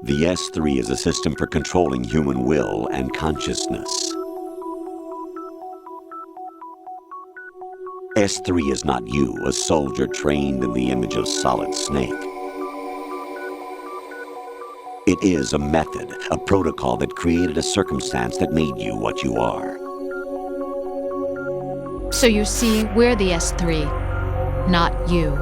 The S3 is a system for controlling human will and consciousness. S3 is not you, a soldier trained in the image of Solid Snake. It is a method, a protocol that created a circumstance that made you what you are. So you see, we're the S3, not you.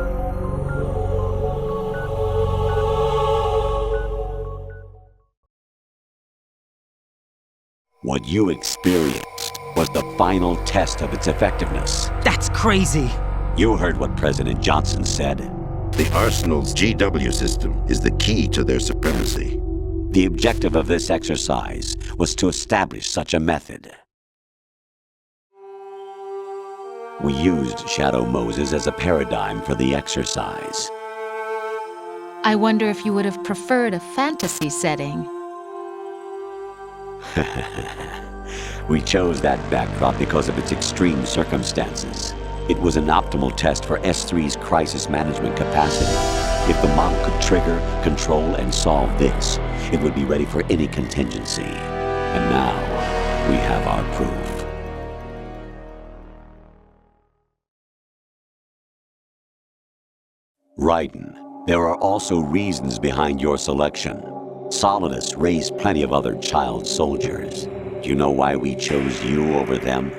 What you experienced was the final test of its effectiveness. That's crazy. You heard what President Johnson said. The Arsenal's GW system is the key to their supremacy. The objective of this exercise was to establish such a method. We used Shadow Moses as a paradigm for the exercise. I wonder if you would have preferred a fantasy setting. We chose that backdrop because of its extreme circumstances. It was an optimal test for S3's crisis management capacity. If the model could trigger, control, and solve this, it would be ready for any contingency. And now, we have our proof. Raiden, there are also reasons behind your selection. Solidus raised plenty of other child soldiers. Do you know why we chose you over them?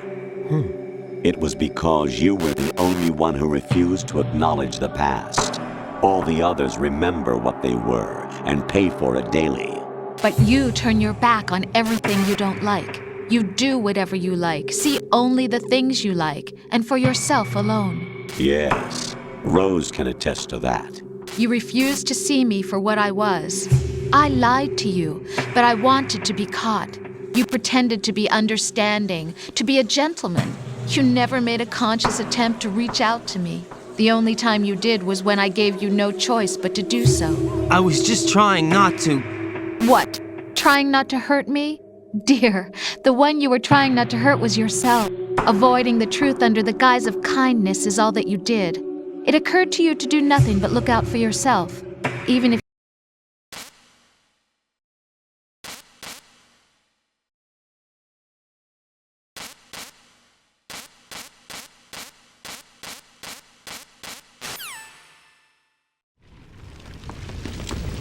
It was because you were the only one who refused to acknowledge the past. All the others remember what they were and pay for it daily. But you turn your back on everything you don't like. You do whatever you like, see only the things you like, and for yourself alone. Yes, Rose can attest to that. You refused to see me for what I was. I lied to you, but I wanted to be caught. You pretended to be understanding, to be a gentleman. You never made a conscious attempt to reach out to me. The only time you did was when I gave you no choice but to do so. I was just trying not to. What? Trying not to hurt me? Dear, the one you were trying not to hurt was yourself. Avoiding the truth under the guise of kindness is all that you did. It occurred to you to do nothing but look out for yourself, even if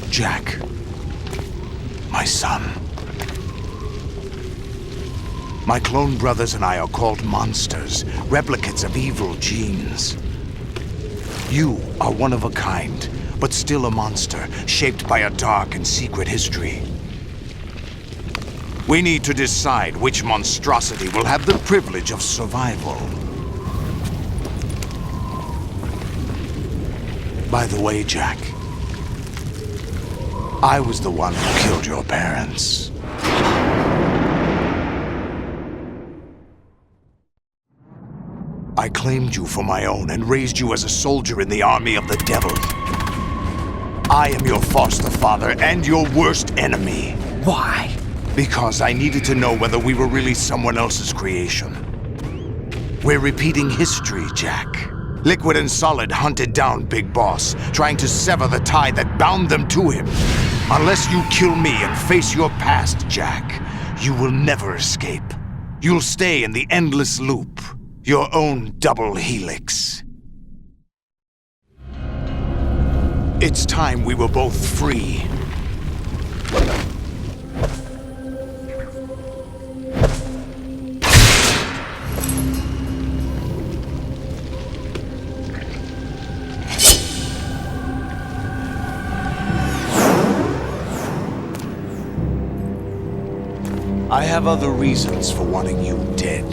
Jack, my son. My clone brothers and I are called monsters, replicates of evil genes. You are one of a kind, but still a monster, shaped by a dark and secret history. We need to decide which monstrosity will have the privilege of survival. By the way, Jack, I was the one who killed your parents. I claimed you for my own and raised you as a soldier in the army of the devil. I am your foster father and your worst enemy. Why? Because I needed to know whether we were really someone else's creation. We're repeating history, Jack. Liquid and Solid hunted down Big Boss, trying to sever the tie that bound them to him. Unless you kill me and face your past, Jack, you will never escape. You'll stay in the endless loop, your own double helix. It's time we were both free. I have other reasons for wanting you dead.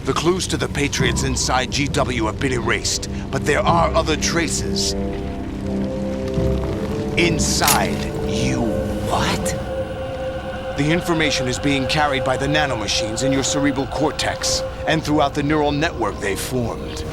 The clues to the Patriots inside GW have been erased, but there are other traces. Inside you. What? The information is being carried by the nanomachines in your cerebral cortex, and throughout the neural network they've formed.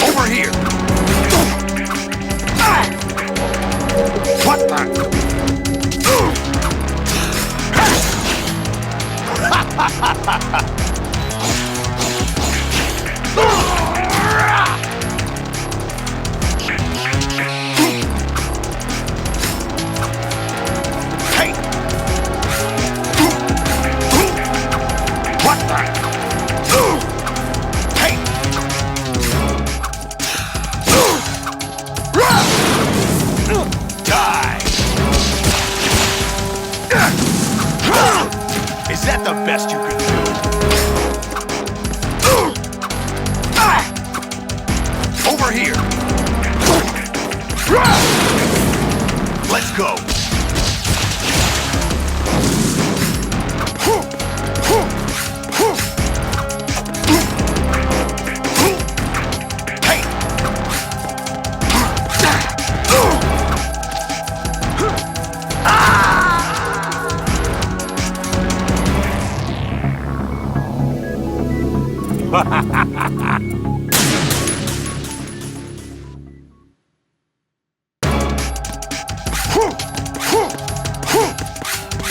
Over here! What the? Hey! What the? Hey! Die! Is that the best you can do? Over here! Let's go!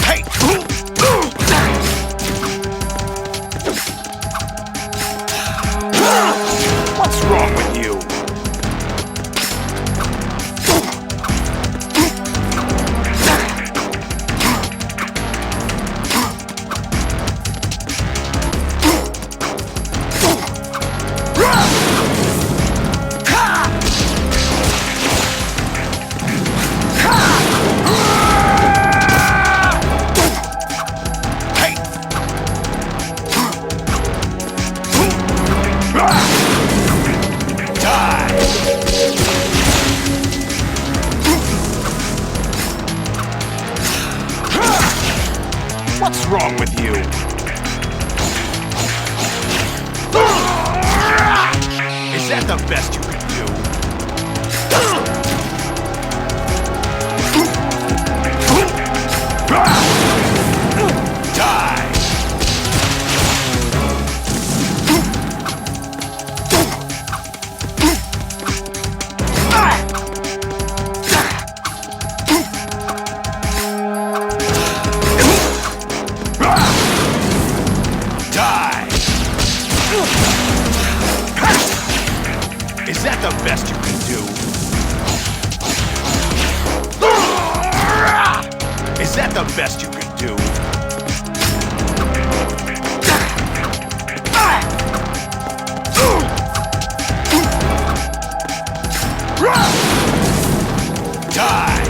Hey! Hey! What's wrong with you? What's wrong with you? Is that the best you can do? Die! Is that the best you can do? Is that the best you can do? Die!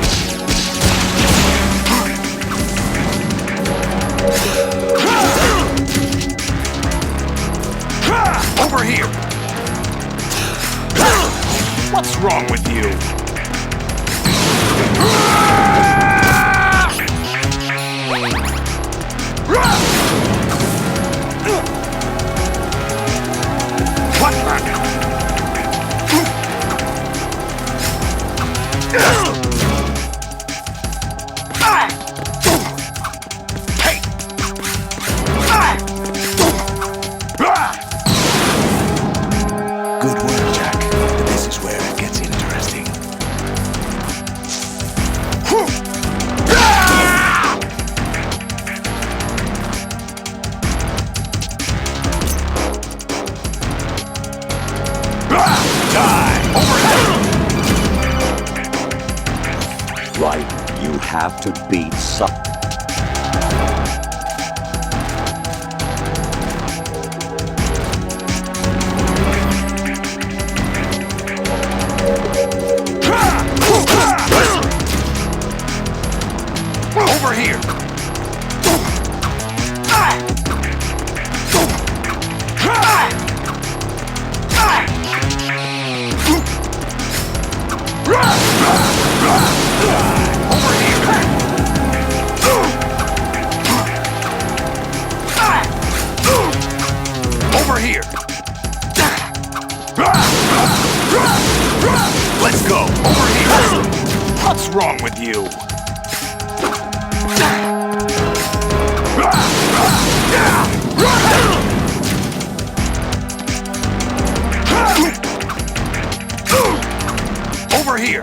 Over here! What's wrong with you? What the? Hey! Good work, Jack. This is where it gets interesting. Die! Overhead! Right, you have to beat some. Over here! Over here! Over here! Let's go! Over here! What's wrong with you? Over here!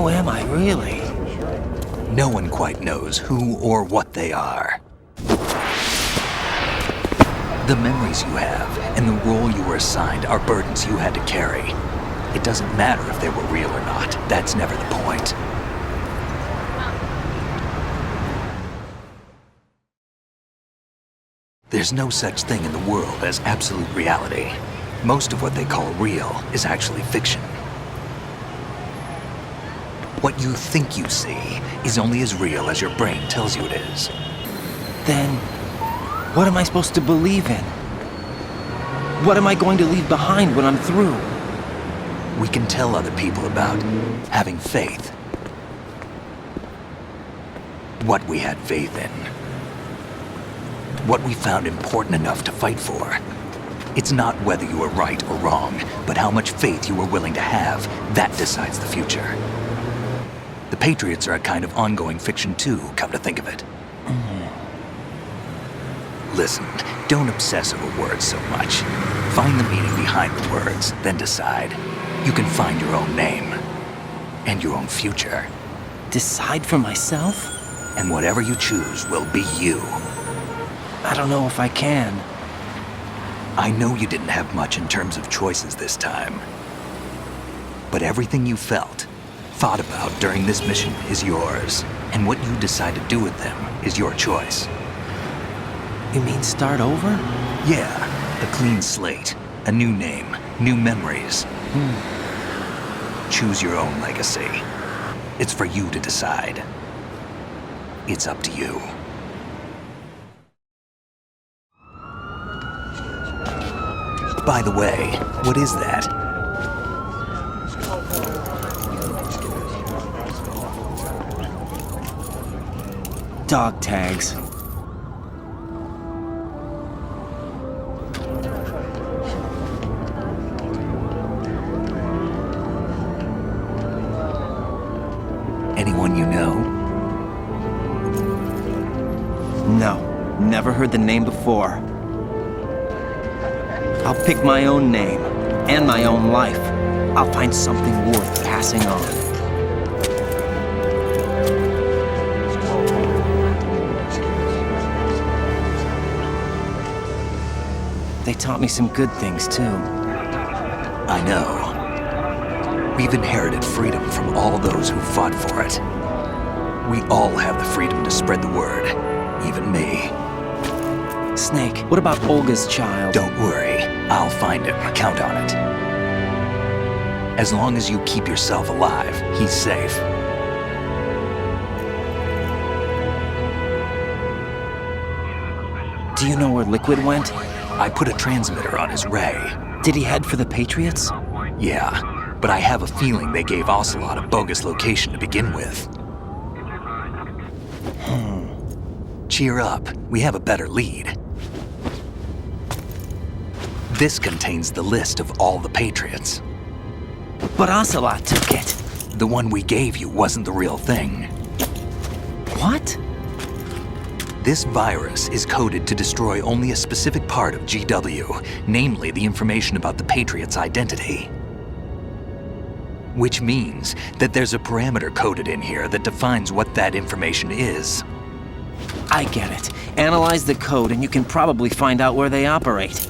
Who am I, really? No one quite knows who or what they are. The memories you have and the role you were assigned are burdens you had to carry. It doesn't matter if they were real or not. That's never the point. There's no such thing in the world as absolute reality. Most of what they call real is actually fiction. What you think you see is only as real as your brain tells you it is. Then, what am I supposed to believe in? What am I going to leave behind when I'm through? We can tell other people about having faith. What we had faith in. What we found important enough to fight for. It's not whether you were right or wrong, but how much faith you were willing to have. That decides the future. The Patriots are a kind of ongoing fiction too, come to think of it. Listen, don't obsess over words so much. Find the meaning behind the words, then decide. You can find your own name. And your own future. Decide for myself? And whatever you choose will be you. I don't know if I can. I know you didn't have much in terms of choices this time. But everything you felt, thought about during this mission is yours. And what you decide to do with them is your choice. You mean start over? Yeah, a clean slate, a new name, new memories. Choose your own legacy. It's for you to decide. It's up to you. By the way, what is that? Dog tags. Anyone you know? No, never heard the name before. I'll pick my own name and my own life. I'll find something worth passing on. They taught me some good things, too. I know. We've inherited freedom from all those who fought for it. We all have the freedom to spread the word, even me. Snake, what about Olga's child? Don't worry, I'll find him. Count on it. As long as you keep yourself alive, he's safe. Do you know where Liquid went? I put a transmitter on his ray. Did he head for the Patriots? Yeah, but I have a feeling they gave Ocelot a bogus location to begin with. Cheer up, we have a better lead. This contains the list of all the Patriots. But Ocelot took it. The one we gave you wasn't the real thing. What? This virus is coded to destroy only a specific part of GW, namely the information about the Patriot's identity. Which means that there's a parameter coded in here that defines what that information is. I get it. Analyze the code and you can probably find out where they operate.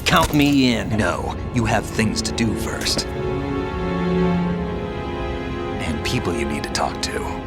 Count me in. No, you have things to do first. And people you need to talk to.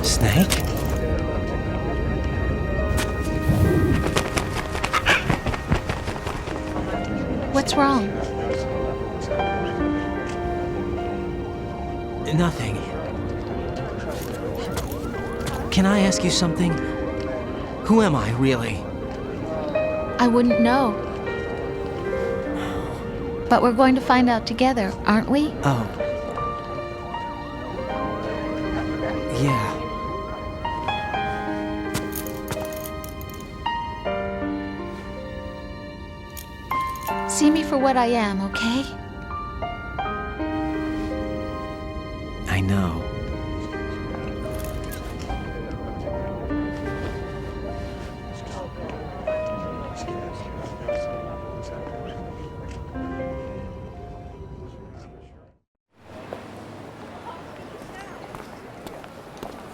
Snake? What's wrong? Nothing. Can I ask you something? Who am I, really? I wouldn't know. But we're going to find out together, aren't we? Oh. Yeah. See me for what I am, okay? I know.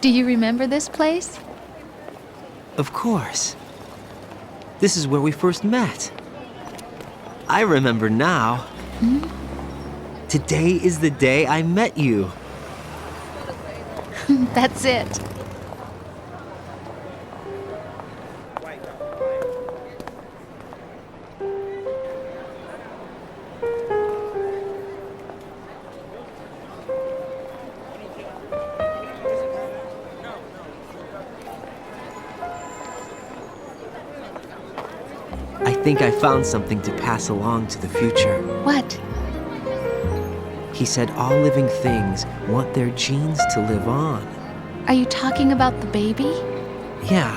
Do you remember this place? Of course. This is where we first met. I remember now. Today is the day I met you. That's it. I think I found something to pass along to the future. What? He said all living things want their genes to live on. Are you talking about the baby? Yeah.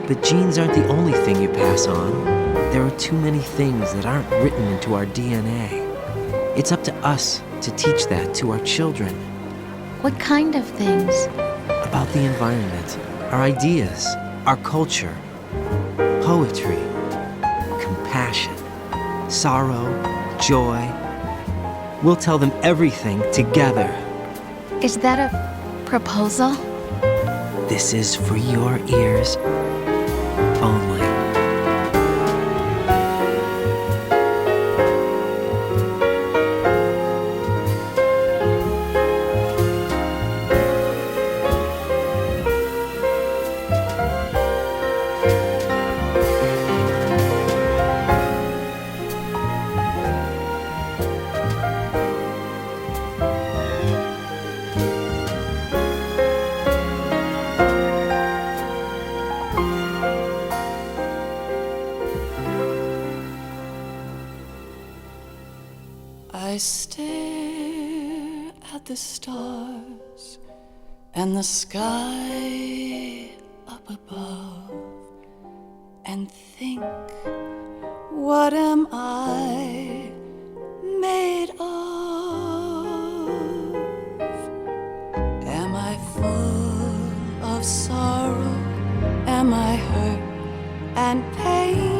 But genes aren't the only thing you pass on. There are too many things that aren't written into our DNA. It's up to us to teach that to our children. What kind of things? About the environment, our ideas, our culture, poetry, compassion, sorrow, joy. We'll tell them everything together. Is that a proposal? This is for your ears only. I stare at the stars and the sky up above and think, what am I made of? Am I full of sorrow? Am I hurt and pain?